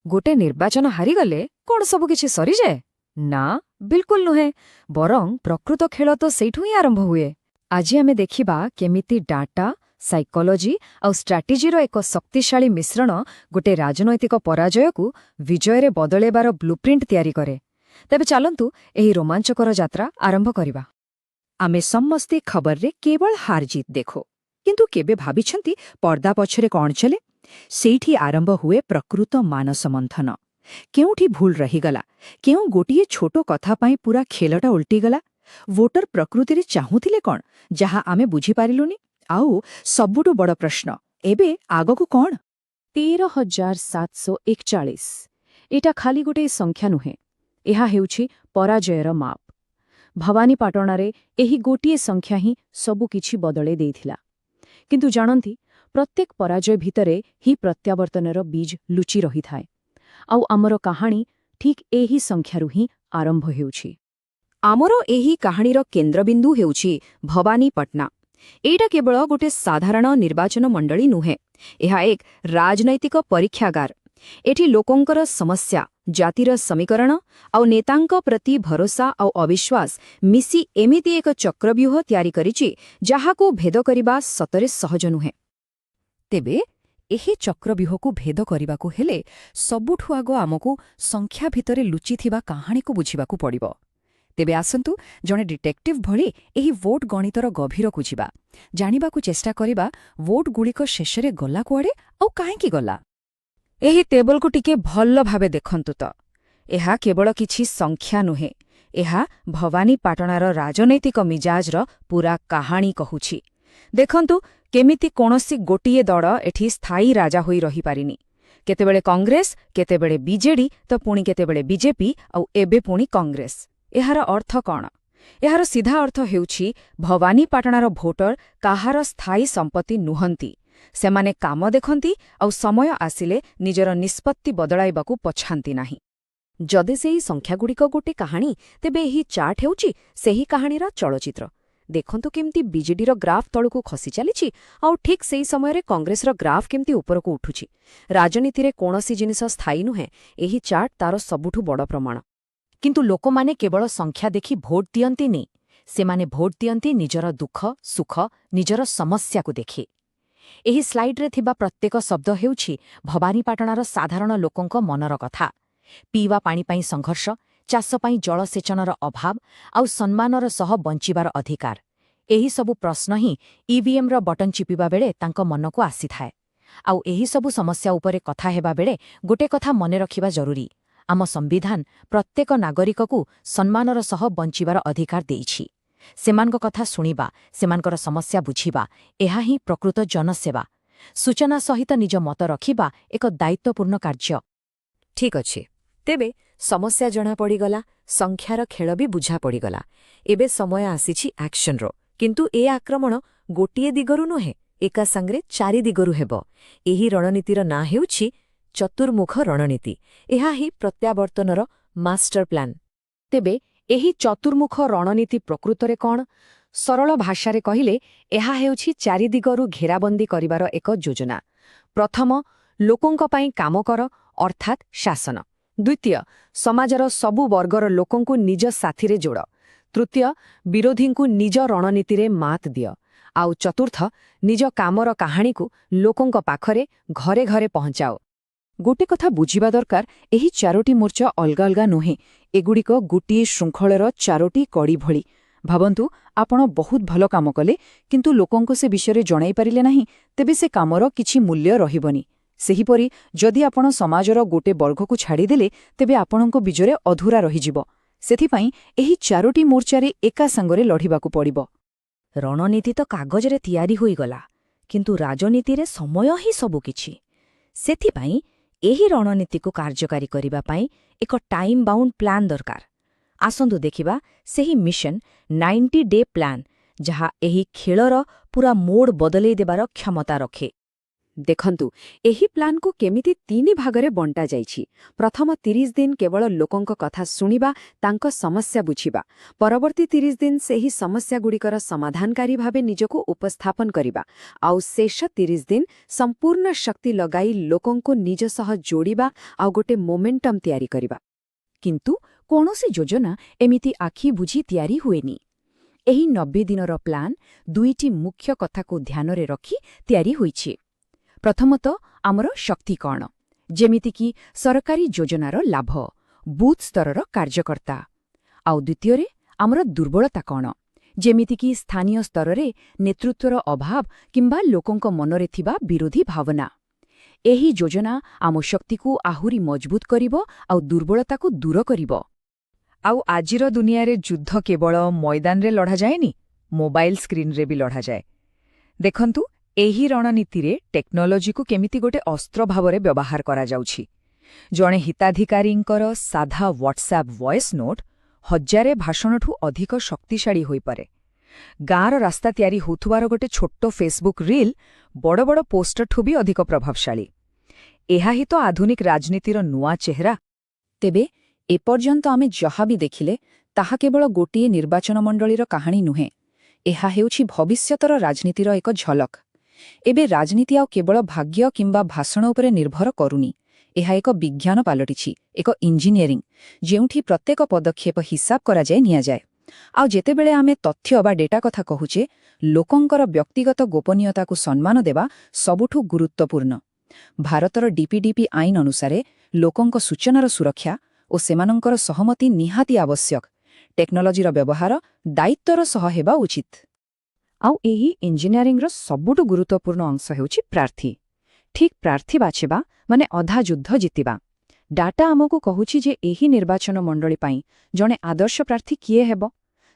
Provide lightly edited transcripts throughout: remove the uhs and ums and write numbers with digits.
गोटे निर्वाचन हारिगले कौन सबुकिछि सरीजाए? ना, बिल्कुल नुहे। बरं प्रकृत खेल तो सेठू ही आरंभ हुए। आज आमे देखिबा केमिति डाटा, साइकोलॉजी आउ स्ट्राटेजीर एक शक्तिशाली मिश्रण गोटे राजनैतिक पराजय को विजय रे बदलेबार ब्लूप्रिंट तैयारी करे। तेबे चलंतु एही रोमांचकर यात्रा आरंभ करिबा। आमे समस्ते खबर रे केवल हार जीत देखो, किंतु केबे भाबिछंती पर्दा पछरे कौन चले? सेठी आरंभ हुए प्रकृत मानस मंथन। केउठी भूल रहीगला? केउ गोटिए छोटो कथा पाई पूरा खेलटा उल्टीगला? वोटर प्रकृति रे चाहूथिले कौन जहा आमे बुझी पारिलुनी? आउ सबुटु बड़ प्रश्न, एबे आगकु कौन? 13,741 एटा खाली गोटे संख्या नुहे, एहा हेउछि पराजयर माप। भवानीपाटणारे एही गोटिए संख्या ही सबु किछि बदले देइथिला। किंतु जानंती प्रत्येक पराजय भितरे ही प्रत्यावर्तनर बीज लुचि रही थाए। आउ आमर कहानी ठीक एही संख्यारु ही आरंभ हेउछि। आमर एही कहानीर केन्द्रबिंदु हेउछि भवानीपटना। एटा केवल गोटे साधारण निर्वाचन मंडली नुहे, एहा एक राजनैतिक परीक्षागार। एठी लोकंकर समस्या, जातिर समीकरण आउ नेतांक प्रति भरोसा आउ अविश्वास मिसी एमिति एक चक्रव्यूह तैयारी करिछि जाहाकू भेद करिबा सतरे सहज नुहे। तेबे एही चक्रव्यूहकू भेद करिबाकू हेले सबुठु आगो आमकू संख्या भितरे लुचिथिबा कहानीकू बुझिबाकू पड़िबो। तेबे आसंतु जणे डिटेक्टिव भଳି एही वोट गणितर गभीरकू जिबा, जानिबाकू चेष्टा करिबा वोट गुड़िक शेषरे गला कुआडे आउ काहेकि गला। एही टेबलकू टिके भल्ल भावे देखंतु त। एहा केवल किछि संख्या नुहे, एहा भवानीपाटणार राजनैतिक मिजाजर पूरा कहानी कहुछि। देखंतु केमिति कोनोसी गोटिए दल एठी स्थायी राजा होई रही पारिनी। केतेबेले कांग्रेस, केतेबेले बीजेडी, तो पुणी केतेबेले बीजेपी आउ एबे पुणी कांग्रेस। एहार अर्थ कौन? एहार सीधा अर्थ हेउछि भवानीपाटणार भोटर काहार स्थायी संपत्ति नुहंती। सेमाने काम देखंती आउ समय आसिले निजर निष्पत्ति बदलाइबाकू पछांती नाही। जदे सेही संख्यागुड़िक गोटे कहानी, तेबे एही चार्ट हेउछि सेही कहानीर चलचित्र। देखंतु केमती बीजेडीर ग्राफ तळुकू खसी चलिछि आउ ठीक सेही समयरे कांग्रेसर ग्राफ केमती उपरकू उठुछि। राजनीतिरे कोनोसी जिनिस स्थायी नुहे, एही चार्ट तार सबुठु बड़ प्रमाण। किंतु लोकमाने केवल संख्या देखि भोट दियंतीनि, सेमाने भोट दियंती निजर दुख सुख, निजर समस्या को देखि। एही स्लाइड्रे थिबा प्रत्येक शब्द हेउछि भवानीपाटणार साधारण लोकंक मनर कथा। पीवा पानी पाई संघर्ष, चाष पाई जलसेचनर अभाव आउ सम्मानर सह बंचिबार अधिकार, एही सबु प्रश्न ही ईवीएमर बटन चिपिबा बेले तांक मनकू आसी थाए। आउ एही सबु समस्या उपरे कथा हेबा बेले गोटे कथा मने रखिबा जरूरी, आम संविधान प्रत्येक नागरिककू सम्मानर सह बंचिबार अधिकार देइछि। सेमानक कथा शुणिबा, सेमानकर समस्या बुझिबा, एहा ही प्रकृत जनसेवा। सूचना सहित निज मत रखिबा एक दायित्वपूर्ण कार्य। ठीक अछि, तेबे समस्या जणा पड़ीगला, संख्यार खेल भी बुझा पड़ीगला। एबे समय आसीछि एक्शनरो। किंतु ए आक्रमण गोटिए दिगरु नुहे, एका संगरे चारि दिगरु हेबो। एही रणनीतिर ना हेउछि चतुर्मुख रणनीति। एहा ही प्रत्यावर्तनर मास्टर प्लान। तेबे एही चतुर्मुख रणनीति प्रकृतरे कौन? सरल भाषारे कहिले एहा हेउछि चारि दिगरु घेराबंदी करिबार एक योजना। प्रथम, लोकंक पाई काम कर, अर्थात शासन। द्वितीय, समाजर सबु वर्गर लोकंकु निज साथीरे जोड़। तृतीय, विरोधींकु निज रणनीतिरे मात दिय। आउ चतुर्थ, निज कामर कहानीकु लोकंक पाखरे घरे घरे पहुंचाओ। गोटे कथा बुझिबा दरकार, एही चारोटी मोर्चा अलगा अलगा नुहे, एगुड़िक गोटिए श्रृंखलर चारोटी कड़ी भली। भाबंतु आपण बहुत भल काम कले, किंतु लोकंक से विषय जणाई पारिले नाही, तेबे से कामर किछि मूल्य रहिबनी। सेहीपरि जदि आपण समाजर गोटे वर्गकू छाड़ीदेले, तेबे आपणक विजय अधूरा रहिजिबो। सेथिपाई एही चारोटी मोर्चारे एका संगरे लढिबाकू पड़िबो। रणनीति तो कागजरे तैयारी होईगला, किंतु राजनीतिरे समय ही सबु किछि। सेथिपाई एही रणनीतिकू कार्यकारी करिबा पाई एक टाइम बाउंड प्लान दरकार। आसंतु देखिबा सेही मिशन 90 डे प्लान, जहा एही खेलर पूरा मोड़ बदलै देबार क्षमता रखे। ଦେଖନ୍ତୁ ଏହି ପ୍ଲାନ୍କୁ କେମିତି 3 ଭାଗରେ ବଣ୍ଟା ଯାଇଛି। ପ୍ରଥମ 30 ଦିନ କେବଳ ଲୋକଙ୍କ କଥା ଶୁଣିବା, ତାଙ୍କ ସମସ୍ୟା ବୁଝିବା। ପରବର୍ତ୍ତୀ 30 ଦିନ ସେହି ସମସ୍ୟାଗୁଡ଼ିକର ସମାଧାନକାରୀ ଭାବେ ନିଜକୁ ଉପସ୍ଥାପନ କରିବା। ଆଉ ଶେଷ 30 ଦିନ ସମ୍ପୂର୍ଣ୍ଣ ଶକ୍ତି ଲଗାଇ ଲୋକଙ୍କୁ ନିଜ ସହ ଯୋଡ଼ିବା ଆଉ ଗୋଟେ ମୋମେଣ୍ଟମ୍ ତିଆରି କରିବା। କିନ୍ତୁ କୌଣସି ଯୋଜନା ଏମିତି ଆଖି ବୁଝି ତିଆରି ହୁଏନି। ଏହି 90 ଦିନର ପ୍ଲାନ୍ 2ଟି ମୁଖ୍ୟ କଥାକୁ ଧ୍ୟାନରେ ରଖି ତିଆରି ହୋଇଛି। ପ୍ରଥମତଃ ଆମର ଶକ୍ତି କ'ଣ, ଯେମିତିକି ସରକାରୀ ଯୋଜନାର ଲାଭ, ବୁଥ୍ ସ୍ତରର କାର୍ଯ୍ୟକର୍ତ୍ତା। ଆଉ ଦ୍ୱିତୀୟରେ ଆମର ଦୁର୍ବଳତା କ'ଣ, ଯେମିତିକି ସ୍ଥାନୀୟ ସ୍ତରରେ ନେତୃତ୍ୱର ଅଭାବ କିମ୍ବା ଲୋକଙ୍କ ମନରେ ଥିବା ବିରୋଧୀ ଭାବନା। ଏହି ଯୋଜନା ଆମ ଶକ୍ତିକୁ ଆହୁରି ମଜବୁତ କରିବ ଆଉ ଦୁର୍ବଳତାକୁ ଦୂର କରିବ। ଆଉ ଆଜିର ଦୁନିଆରେ ଯୁଦ୍ଧ କେବଳ ମଇଦାନରେ ଲଢ଼ାଯାଏନି, ମୋବାଇଲ ସ୍କ୍ରିନ୍ରେ ବି ଲଢ଼ାଯାଏ। ଦେଖନ୍ତୁ ଏହି ରଣନୀତିରେ ଟେକ୍ନୋଲୋଜିକୁ କେମିତି ଗୋଟେ ଅସ୍ତ୍ର ଭାବରେ ବ୍ୟବହାର କରାଯାଉଛି। ଜଣେ ହିତାଧିକାରୀଙ୍କର ସାଧା ହ୍ୱାଟ୍ସଆପ୍ ଭଏସ୍ ନୋଟ୍ 1000 ଭାଷଣଠୁ ଅଧିକ ଶକ୍ତିଶାଳୀ ହୋଇପାରେ। ଗାଁର ରାସ୍ତା ତିଆରି ହେଉଥିବାର ଗୋଟେ ଛୋଟ ଫେସବୁକ୍ ରିଲ୍ ବଡ଼ ବଡ଼ ପୋଷ୍ଟରଠୁ ବି ଅଧିକ ପ୍ରଭାବଶାଳୀ। ଏହା ହିଁ ତ ଆଧୁନିକ ରାଜନୀତିର ନୂଆ ଚେହେରା। ତେବେ ଏପର୍ଯ୍ୟନ୍ତ ଆମେ ଯାହା ବି ଦେଖିଲେ ତାହା କେବଳ ଗୋଟିଏ ନିର୍ବାଚନ ମଣ୍ଡଳୀର କାହାଣୀ ନୁହେଁ। ଏହା ହେଉଛି ଭବିଷ୍ୟତର ରାଜନୀତିର ଏକ ଝଲକ। ଏବେ ରାଜନୀତି ଆଉ କେବଳ ଭାଗ୍ୟ କିମ୍ବା ଭାଷଣ ଉପରେ ନିର୍ଭର କରୁନି। ଏହା ଏକ ବିଜ୍ଞାନ ପାଲଟିଛି, ଏକ ଇଞ୍ଜିନିୟରିଂ, ଯେଉଁଠି ପ୍ରତ୍ୟେକ ପଦକ୍ଷେପ ହିସାବ କରାଯାଏ, ନିଆଯାଏ। ଆଉ ଯେତେବେଳେ ଆମେ ତଥ୍ୟ ବା ଡେଟା କଥା କହୁଛେ, ଲୋକଙ୍କର ବ୍ୟକ୍ତିଗତ ଗୋପନୀୟତାକୁ ସମ୍ମାନ ଦେବା ସବୁଠୁ ଗୁରୁତ୍ୱପୂର୍ଣ୍ଣ। ଭାରତର ଡିପିଡିପି ଆଇନ ଅନୁସାରେ ଲୋକଙ୍କ ସୂଚନାର ସୁରକ୍ଷା ଓ ସେମାନଙ୍କର ସହମତି ନିହାତି ଆବଶ୍ୟକ। ଟେକ୍ନୋଲୋଜିର ବ୍ୟବହାର ଦାୟିତ୍ୱର ସହ ହେବା ଉଚିତ। ଆଉ ଏହି ଇଞ୍ଜିନିୟରିଂର ସବୁଠୁ ଗୁରୁତ୍ୱପୂର୍ଣ୍ଣ ଅଂଶ ହେଉଛି ପ୍ରାର୍ଥୀ। ଠିକ୍ ପ୍ରାର୍ଥୀ ବାଛିବା ମାନେ ଅଧା ଯୁଦ୍ଧ ଜିତିବା। ଡାଟା ଆମକୁ କହୁଛି ଯେ ଏହି ନିର୍ବାଚନ ମଣ୍ଡଳୀ ପାଇଁ ଜଣେ ଆଦର୍ଶ ପ୍ରାର୍ଥୀ କିଏ ହେବ।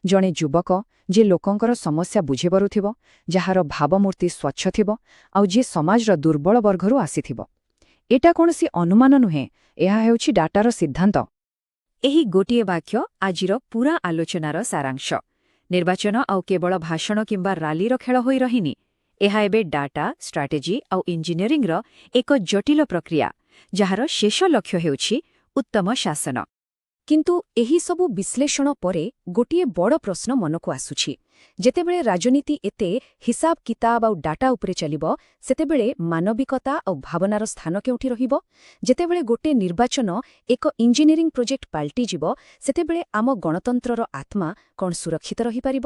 ଜଣେ ଯୁବକ, ଯିଏ ଲୋକଙ୍କର ସମସ୍ୟା ବୁଝିପାରୁଥିବ, ଯାହାର ଭାବମୂର୍ତ୍ତି ସ୍ୱଚ୍ଛ ଥିବ, ଆଉ ଯିଏ ସମାଜର ଦୁର୍ବଳ ବର୍ଗରୁ ଆସିଥିବ। ଏଟା କୌଣସି ଅନୁମାନ ନୁହେଁ, ଏହା ହେଉଛି ଡାଟାର ସିଦ୍ଧାନ୍ତ। ଏହି ଗୋଟିଏ ବାକ୍ୟ ଆଜିର ପୂରା ଆଲୋଚନାର ସାରାଂଶ। ନିର୍ବାଚନ ଆଉ କେବଳ ଭାଷଣ କିମ୍ବା ରାଲିର ଖେଳ ହୋଇ ରହିନି। ଏହା ଏବେ ଡାଟା, ଷ୍ଟ୍ରାଟେଜି ଆଉ ଇଞ୍ଜିନିୟରିଂର ଏକ ଜଟିଳ ପ୍ରକ୍ରିୟା, ଯାହାର ଶେଷ ଲକ୍ଷ୍ୟ ହେଉଛି ଉତ୍ତମ ଶାସନ। କିନ୍ତୁ ଏହି ସବୁ ବିଶ୍ଳେଷଣ ପରେ ଗୋଟିଏ ବଡ଼ ପ୍ରଶ୍ନ ମନକୁ ଆସୁଛି। ଯେତେବେଳେ ରାଜନୀତି ଏତେ ହିସାବ କିତାବ ଆଉ ଡାଟା ଉପରେ ଚାଲିବ, ସେତେବେଳେ ମାନବିକତା ଆଉ ଭାବନାର ସ୍ଥାନ କେଉଁଠି ରହିବ? ଯେତେବେଳେ ଗୋଟିଏ ନିର୍ବାଚନ ଏକ ଇଞ୍ଜିନିୟରିଂ ପ୍ରୋଜେକ୍ଟ ପାଲଟିଯିବ, ସେତେବେଳେ ଆମ ଗଣତନ୍ତ୍ରର ଆତ୍ମା କ'ଣ ସୁରକ୍ଷିତ ରହିପାରିବ?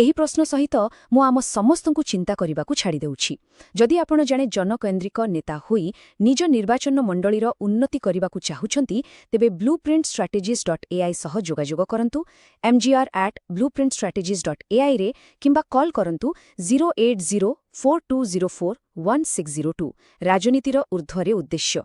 ଏହି ପ୍ରଶ୍ନ ସହିତ ମୁଁ ଆମ ସମସ୍ତଙ୍କୁ ଚିନ୍ତା କରିବାକୁ ଛାଡ଼ିଦେଉଛି। ଯଦି ଆପଣ ଜଣେ ଜନକୈନ୍ଦ୍ରିକ ନେତା ହୋଇ ନିଜ ନିର୍ବାଚନ ମଣ୍ଡଳୀର ଉନ୍ନତି କରିବାକୁ ଚାହୁଁଛନ୍ତି, ତେବେ blueprintstrategies.ai ସହ ଯୋଗାଯୋଗ କରନ୍ତୁ। mgr@blueprintstrategies.ai ରେ କିମ୍ବା କଲ୍ କରନ୍ତୁ 08042041602। ରାଜନୀତିର ଊର୍ଦ୍ଧ୍ୱରେ ଉଦ୍ଦେଶ୍ୟ।